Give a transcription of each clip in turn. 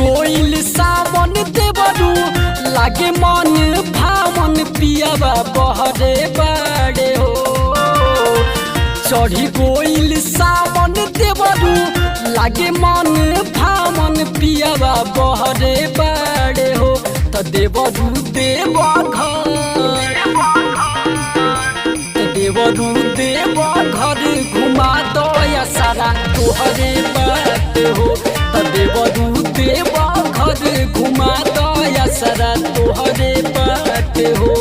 गोइल सावन देवरू लागे मन भावन पियावा बहरे बाड़े हो। चढ़ी गोइल सावन देवरू लागे मन भावन पियावा बहरे बाड़े हो। त देवरू देव घर घुमा दया सारा तोहरे बात हो। त देव घर घुमा दया सारा तोहरे बात हो।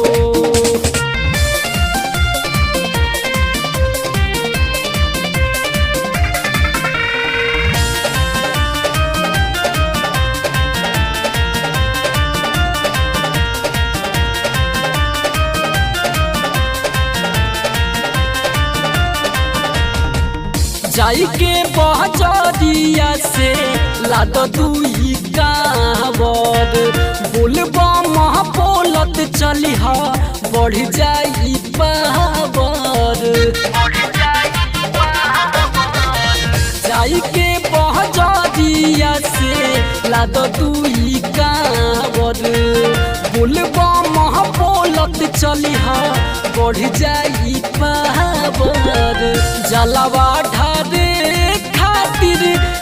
जाई के बहजरिया से लाद दुई कांवर बोलबा मह बोलत चलिह बढ़ जाई पावर। जाई के बहजरिया से लाद दुई कांवर बोलबा मह बोलत चलिह बढ़ जाई पावर। जलवा ढारे खातिर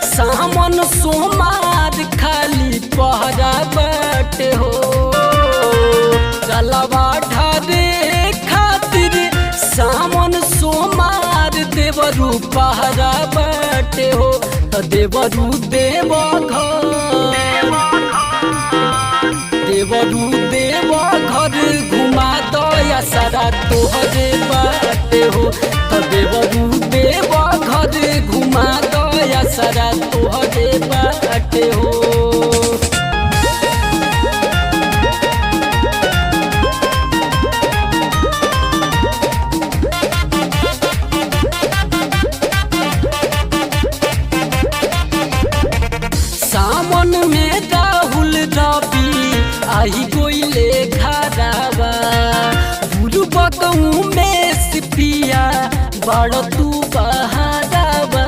सामन सोमार खाली पहरा बाट हो। जलवा ढारे खातिर सामन सोमार देवरू पहरा बाट हो। त देवरू देव घर घुमा दया सारा तोहरे बाट हो। त देव घर घुमा दया सारा तोहरे बाट हो। सावन में राहुल रवि आई गोइले घरावा बुरुबक में सिपिया बड़ तू बहारावा।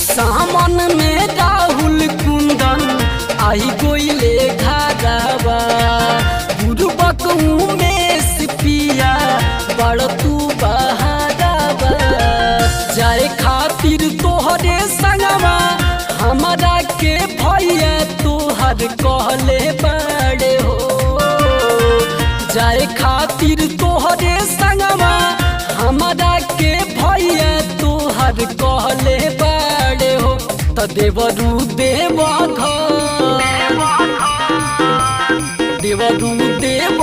सावन में राहुल कुंदन आई गोइले घरावा बुरुबक में सिपिया बड़ तू बहारावा। जाए खातिर तोहरे संगवा हमारा के भैया तोहर कहले बड़े हो। जाए खातिर तोहरे संगवा हमारा के भैया तोहर कहले बड़े हो। त देवरू देव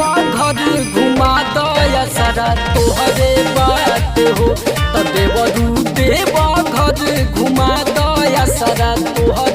घर घुमा दया सारा तोहरे बात हो। त देवरू देव घर घुमा दया सारा तोहरे